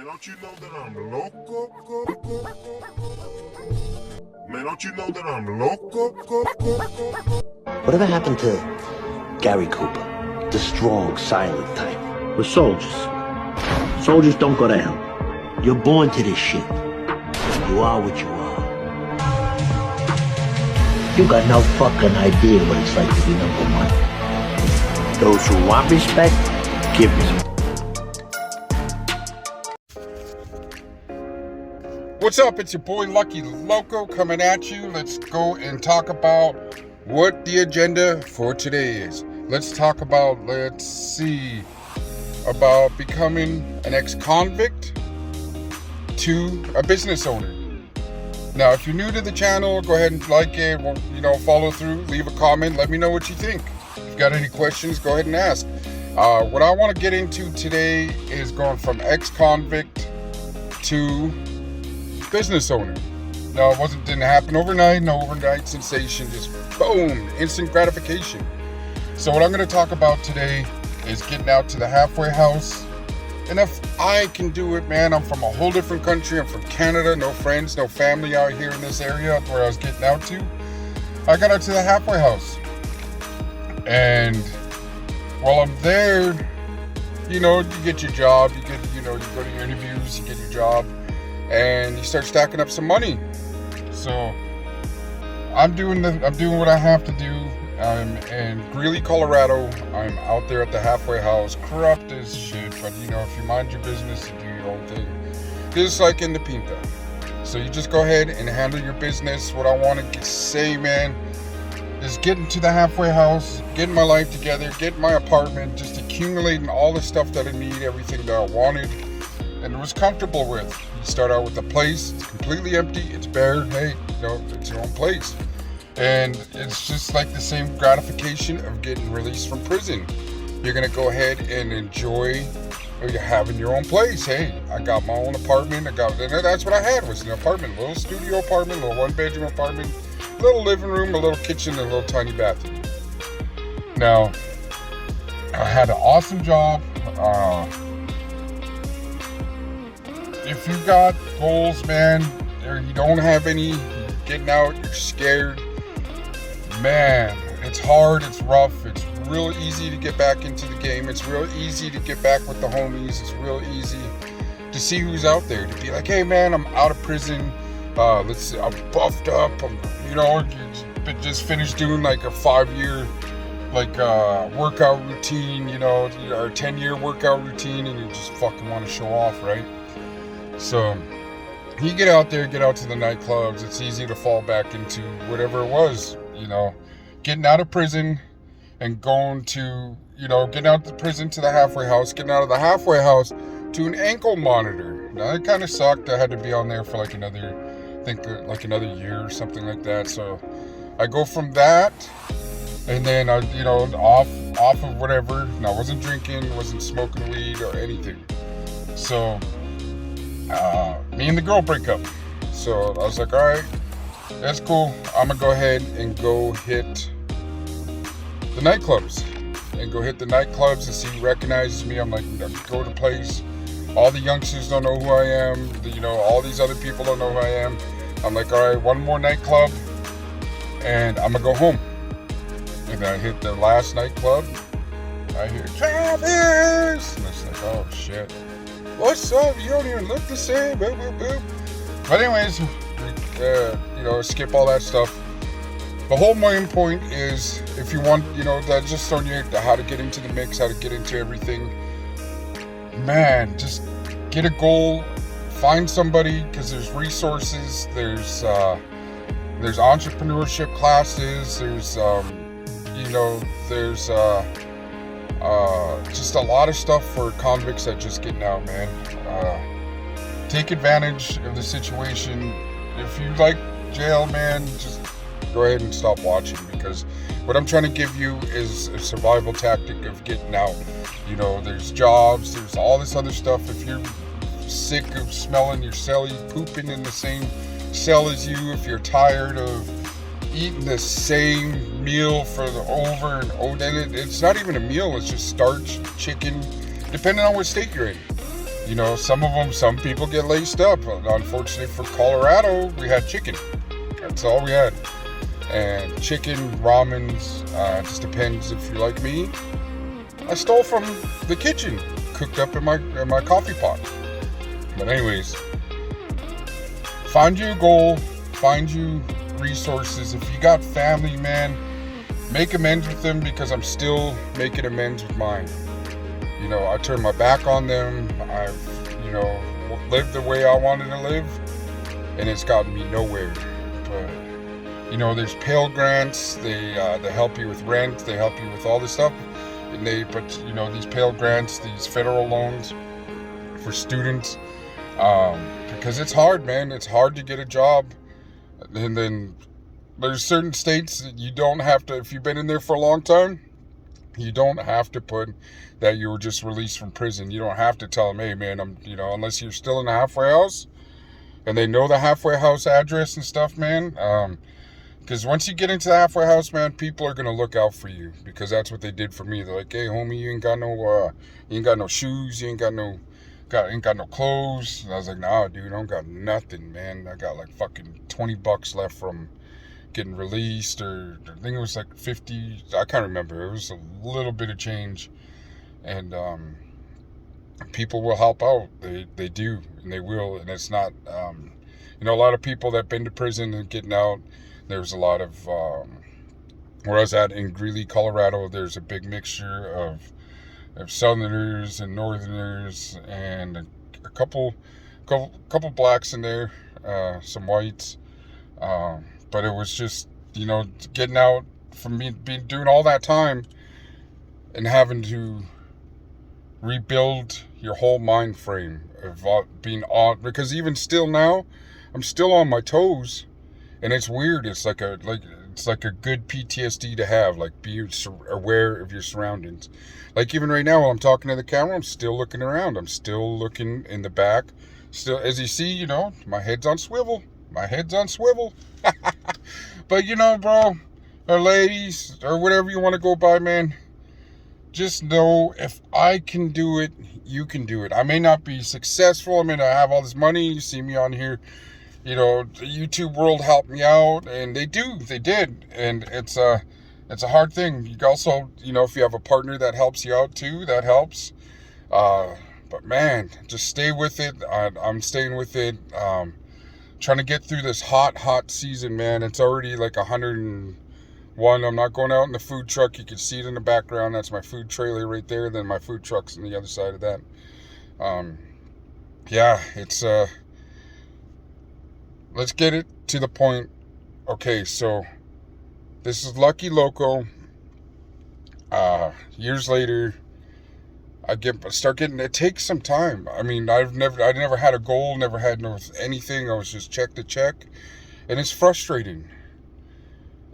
Man, don't you know that I'm loco? Man, don't you know that I'm loco? Whatever happened to Gary Cooper, the strong, silent type? We're soldiers. Soldiers don't go to hell. You're born to this shit. You are what you are. You got no fucking idea what it's like to be number one. Those who want respect, give respect. What's up? It's your boy Lucky Loco coming at you. Let's go and talk about what the agenda for today is. Let's talk about, about becoming an ex-convict to a business owner. Now, if you're new to the channel, go ahead and like it, follow through, leave a comment, let me know what you think. If you've got any questions, go ahead and ask. What I want to get into today is going from ex-convict to business owner. No, didn't happen overnight, no overnight sensation, just boom, instant gratification. So what I'm going to talk about today is getting out to the halfway house. And if I can do it, man, I'm from a whole different country. I'm from Canada, no friends, no family out here in this area where I was getting out to. I got out to the halfway house. And while I'm there, you get your job, you go to your interviews, you get your job, and you start stacking up some money. So I'm doing what I have to do. I'm in Greeley, Colorado. I'm out there at the halfway house, corrupt as shit, but if you mind your business, you do your own thing. Just like in the Pinta. So you just go ahead and handle your business. What I want to say, man, is getting to the halfway house, getting my life together, getting my apartment, just accumulating all the stuff that I need, everything that I wanted and was comfortable with. You start out with a place, it's completely empty, it's bare, hey, it's your own place. And it's just like the same gratification of getting released from prison. You're gonna go ahead and enjoy having your own place. Hey, I got my own apartment, that's what I had, was an apartment, a little studio apartment, a little 1-bedroom apartment, a little living room, a little kitchen, and a little tiny bathroom. Now, I had an awesome job. If you got goals, man, or you don't have any, getting out, you're scared, man, it's hard, it's rough, it's real easy to get back into the game, it's real easy to get back with the homies, it's real easy to see who's out there, to be like, hey man, I'm out of prison, I'm buffed up, just finished doing like a 5-year workout routine, or 10-year workout routine, and you just fucking want to show off, right? So you get out there, get out to the nightclubs, it's easy to fall back into whatever it was, getting out of prison and going to, getting out of prison to the halfway house, getting out of the halfway house to an ankle monitor. Now it kind of sucked. I had to be on there for another year or something like that. So I go from that and then I, off of whatever. And I wasn't drinking, wasn't smoking weed or anything. So me and the girl break up. So I was like, all right, that's cool. I'm gonna go ahead and go hit the nightclubs and see who recognizes me. I'm like, go to place. All the youngsters don't know who I am. All these other people don't know who I am. I'm like, all right, one more nightclub and I'm gonna go home. And I hit the last nightclub. I hear Travis, and it's like, oh shit. What's up? You don't even look the same. Boop, boop, boop. But anyways, skip all that stuff. The whole main point is, if you want, that's just showing you how to get into the mix, how to get into everything. Man, just get a goal, find somebody, because there's resources, there's entrepreneurship classes, there's just a lot of stuff for convicts that just getting out, man. Take advantage of the situation. If you like jail, man, just go ahead and stop watching, because what I'm trying to give you is a survival tactic of getting out. There's jobs, there's all this other stuff. If you're sick of smelling your cellie pooping in the same cell as you, if you're tired of eating the same meal for the over and over, then it's not even a meal, it's just starch, chicken, depending on what state you're in. you know, some people get laced up. Unfortunately for Colorado, we had chicken. That's all we had. And chicken, ramens, just depends if you're like me. I stole from the kitchen, cooked up in my coffee pot. But anyways, find you a goal, find you resources. If you got family, man, make amends with them, because I'm still making amends with mine. You know, I turned my back on them. I've, you know, lived the way I wanted to live, and it's gotten me nowhere. But, you know, there's Pell Grants. They help you with rent. They help you with all this stuff. But you know, these Pell Grants, these federal loans for students, because it's hard, man. It's hard to get a job. And then there's certain states that you don't have to, if you've been in there for a long time, you don't have to put that you were just released from prison. You don't have to tell them, hey man, you know, unless you're still in the halfway house and they know the halfway house address and stuff, man. Because once you get into the halfway house, man, people are gonna look out for you, because that's what they did for me. They're like, hey homie, you ain't got no shoes, you ain't got no clothes. And I was like, nah dude, I don't got nothing, man. I got like fucking $20 left from getting released, or I think it was like 50, I can't remember. It was a little bit of change. And people will help out. They do, and they will. And it's not, you know, a lot of people that been to prison and getting out, there's a lot of, where I was at in Greeley, Colorado, there's a big mixture of Southerners and Northerners, and a couple blacks in there, some whites, but it was just, you know, getting out from me doing all that time and having to rebuild your whole mind frame of being on, because even still now, I'm still on my toes. And it's weird. It's like a good PTSD to have. Like, be aware of your surroundings. Like even right now, while I'm talking to the camera, I'm still looking around. I'm still looking in the back. Still, as you see, you know, my head's on swivel. My head's on swivel. But you know, bro, or ladies, or whatever you want to go by, man, just know if I can do it, you can do it. I may not be successful. I may not have all this money. You see me on here. You know, the YouTube world helped me out, and they did, and it's a hard thing. You also, you know, if you have a partner that helps you out too, that helps. But man, just stay with it. I'm staying with it. Trying to get through this hot season, man. It's already like 101. I'm not going out in the food truck. You can see it in the background. That's my food trailer right there. Then my food truck's on the other side of that. Yeah, it's let's get it to the point. Okay, so this is Lucky Loco. Years later, I start getting. It takes some time. I mean, I never had a goal, never had no anything. I was just check to check, and it's frustrating.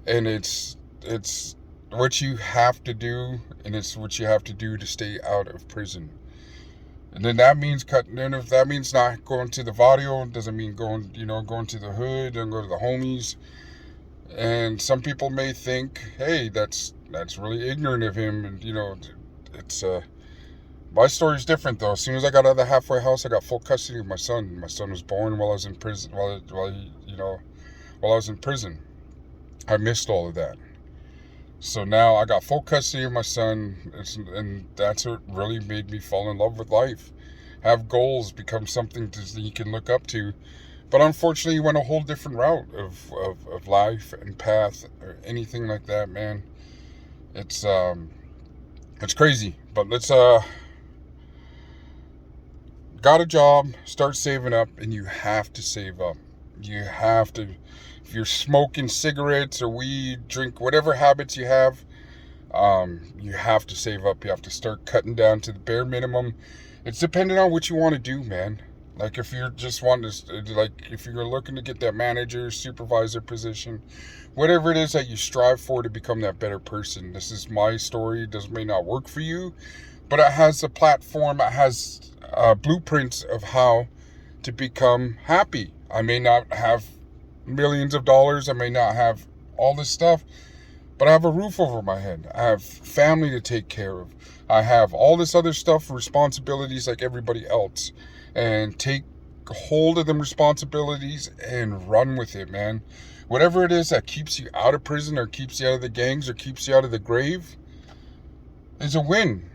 And it's what you have to do, and it's what you have to do to stay out of prison. And then that means cutting. And if that means not going to the Vadio, doesn't mean going to the hood and go to the homies. And some people may think, hey, that's really ignorant of him. And you know, it's my story's different though. As soon as I got out of the halfway house, I got full custody of my son. My son was born while I was in prison. While I was in prison, I missed all of that. So now I got full custody of my son, and that's what really made me fall in love with life. Have goals, become something that you can look up to. But unfortunately, you went a whole different route of life and path or anything like that, man. It's crazy. But let's got a job, start saving up, and you have to save up. You have to. If you're smoking cigarettes or weed, drink, whatever habits you have to save up. You have to start cutting down to the bare minimum. It's dependent on what you want to do, man. Like if you're just wanting to, if you're looking to get that manager, supervisor position, whatever it is that you strive for to become that better person. This is my story. It may not work for you, but it has a platform. It has blueprints of how to become happy. I may not have millions of dollars. I may not have all this stuff, But I have a roof over my head. I have family to take care of. I have all this other stuff, responsibilities like everybody else. And take hold of them responsibilities and run with it, man. Whatever it is that keeps you out of prison or keeps you out of the gangs or keeps you out of the grave is a win.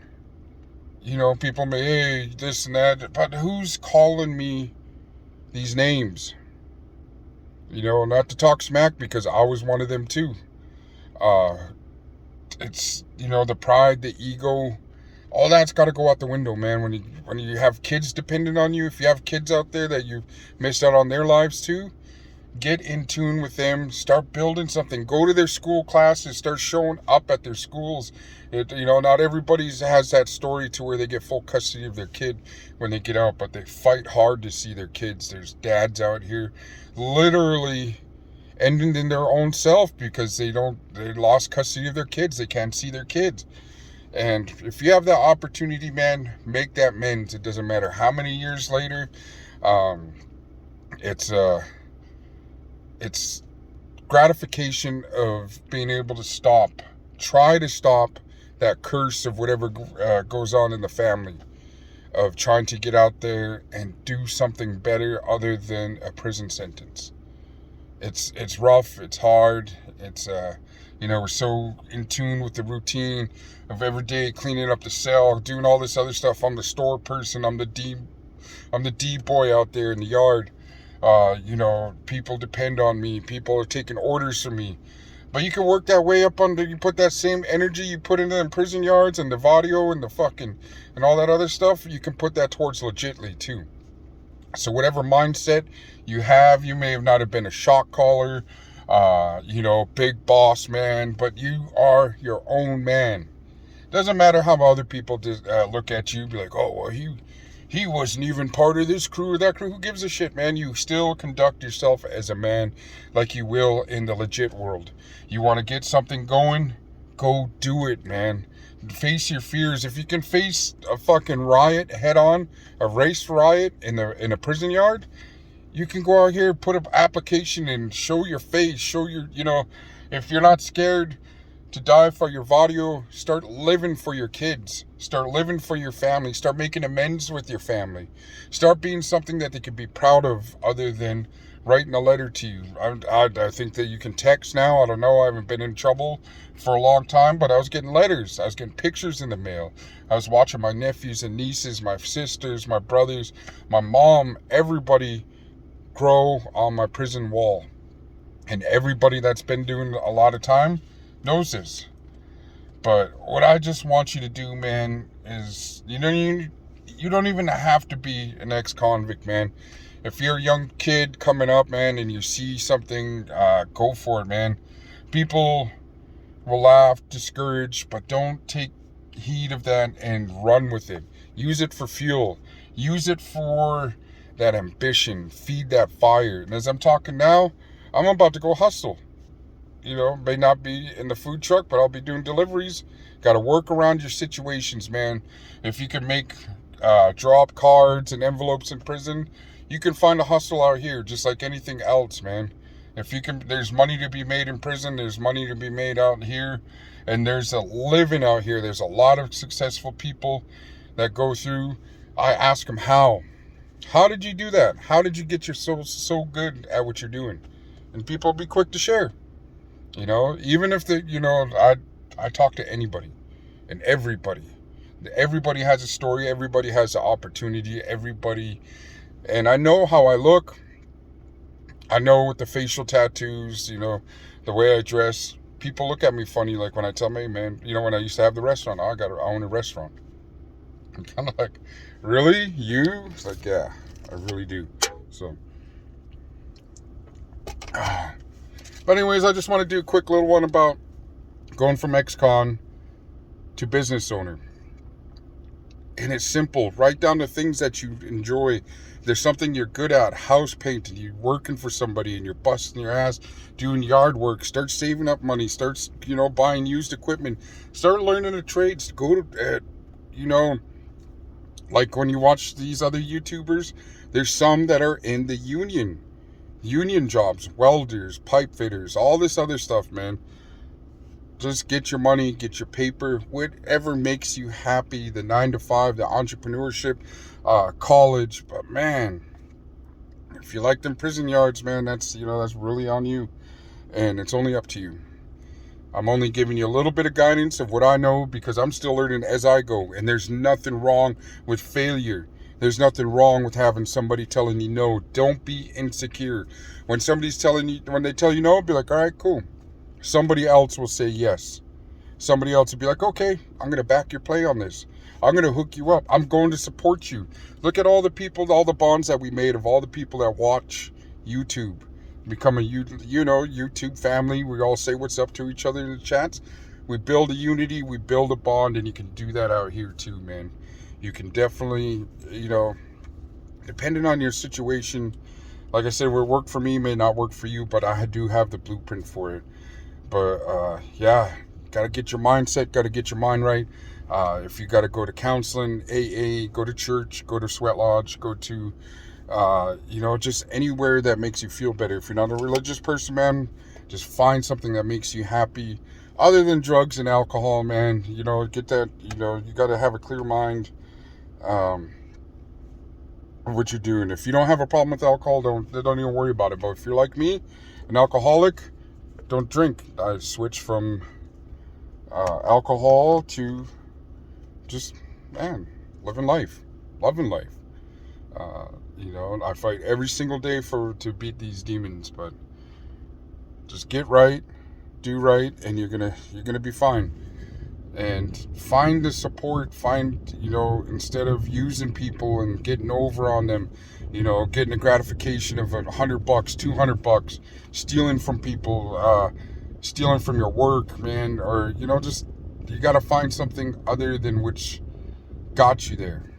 You know, people may, hey, this and that, but who's calling me these names? You know, not to talk smack, because I was one of them too. It's, you know, the pride, the ego, all that's got to go out the window, man. When you have kids dependent on you, if you have kids out there that you've missed out on their lives too, get in tune with them. Start building something. Go to their school classes. Start showing up at their schools. You know, not everybody has that story to where they get full custody of their kid when they get out, but they fight hard to see their kids. There's dads out here literally ending in their own self because they lost custody of their kids. They can't see their kids. And if you have that opportunity, man, make that amends. It doesn't matter how many years later. It's gratification of being able to try to stop that curse of whatever goes on in the family, of trying to get out there and do something better other than a prison sentence. It's rough, it's hard, it's you know, we're so in tune with the routine of every day cleaning up the cell, doing all this other stuff. I'm the store person, I'm the D boy out there in the yard. You know, people depend on me, people are taking orders from me. But you can work that way up you put that same energy you put into them prison yards and the Vadio and the fucking and all that other stuff, you can put that towards legitly too. So whatever mindset you have, you may have not have been a shot caller, you know, big boss man, but you are your own man. Doesn't matter how other people look at you, be like, oh, well, he wasn't even part of this crew or that crew. Who gives a shit, man? You still conduct yourself as a man like you will in the legit world. You want to get something going? Go do it, man. Face your fears. If you can face a fucking riot head on, a race riot in a prison yard, you can go out here, put an application and show your face, show your, you know, if you're not scared to die for your Vadio, start living for your kids. Start living for your family. Start making amends with your family. Start being something that they can be proud of other than writing a letter to you. I think that you can text now. I don't know. I haven't been in trouble for a long time, but I was getting letters. I was getting pictures in the mail. I was watching my nephews and nieces, my sisters, my brothers, my mom, everybody grow on my prison wall. And everybody that's been doing a lot of time knows this. But what I just want you to do, man, is you don't even have to be an ex-convict, man. If you're a young kid coming up, man, and you see something, go for it, man. People will laugh, discourage, but don't take heed of that and run with it. Use it for fuel. Use it for that ambition. Feed that fire. And as I'm talking now, I'm about to go hustle. You know, may not be in the food truck, but I'll be doing deliveries. Got to work around your situations, man. If you can make drop cards and envelopes in prison, you can find a hustle out here just like anything else, man. If you can, there's money to be made in prison. There's money to be made out here. And there's a living out here. There's a lot of successful people that go through. I ask them how. How did you do that? How did you get yourself so good at what you're doing? And people be quick to share. You know, even if I talk to anybody and everybody. Everybody has a story. Everybody has an opportunity. Everybody, and I know how I look. I know with the facial tattoos, you know, the way I dress. People look at me funny, like when I tell them, hey, man, you know, when I used to have the restaurant, I own a restaurant. I'm kind of like, really? You? It's like, yeah, I really do. So, but anyways, I just want to do a quick little one about going from ex-con to business owner. And it's simple. Write down the things that you enjoy. There's something you're good at. House painting. You're working for somebody and you're busting your ass doing yard work. Start saving up money. Start, buying used equipment. Start learning the trades. Go to, like when you watch these other YouTubers, there's some that are in the union jobs, welders, pipe fitters, all this other stuff, man. Just get your money, get your paper, whatever makes you happy. The 9 to 5, the entrepreneurship, college. But man, if you like them prison yards, man, that's really on you, and it's only up to you. I'm only giving you a little bit of guidance of what I know, because I'm still learning as I go. And there's nothing wrong with failure. There's nothing wrong with having somebody telling you no. Don't be insecure. When somebody's when they tell you no, be like, all right, cool. Somebody else will say yes. Somebody else will be like, okay, I'm going to back your play on this. I'm going to hook you up. I'm going to support you. Look at all the people, all the bonds that we made of all the people that watch YouTube. Become a YouTube family. We all say what's up to each other in the chats. We build a unity, we build a bond, and you can do that out here too, man. You can definitely, depending on your situation, like I said, what worked for me may not work for you, but I do have the blueprint for it. But yeah, gotta get your mindset, gotta get your mind right. If you gotta go to counseling, AA, go to church, go to sweat lodge, go to just anywhere that makes you feel better. If you're not a religious person, man, just find something that makes you happy other than drugs and alcohol, man. Get that, you got to have a clear mind of what you're doing. If you don't have a problem with alcohol, don't even worry about it. But if you're like me, an alcoholic, don't drink. I switched from alcohol to just, man, living life, loving life. I fight every single day to beat these demons, but just get right, do right, and you're gonna be fine. And find the support. Instead of using people and getting over on them, getting a gratification of $100, $200, stealing from people, stealing from your work, man, or just you gotta find something other than which got you there.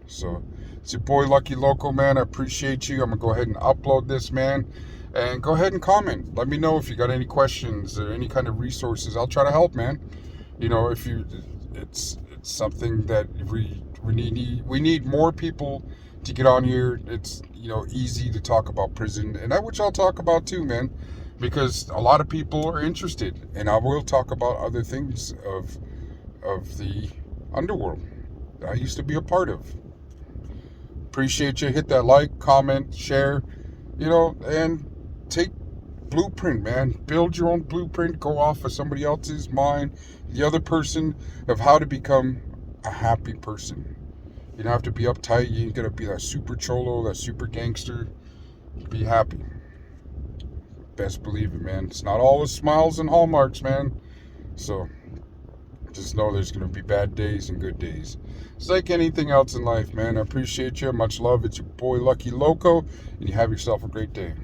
So. It's your boy Lucky Loco, man. I appreciate you. I'm going to go ahead and upload this, man. And go ahead and comment. Let me know if you got any questions or any kind of resources. I'll try to help, man. It's something that we need more people to get on here. It's, easy to talk about prison. And which I'll talk about too, man. Because a lot of people are interested. And I will talk about other things of the underworld that I used to be a part of. Appreciate you. Hit that like, comment, share, and take blueprint, man. Build your own blueprint. Go off of somebody else's mind, the other person, of how to become a happy person. You don't have to be uptight. You ain't gonna be that super cholo, that super gangster. Be happy. Best believe it, man. It's not always smiles and hallmarks, man. So just know there's going to be bad days and good days. It's like anything else in life, man. I appreciate you. Much love. It's your boy Lucky Loco, and you have yourself a great day.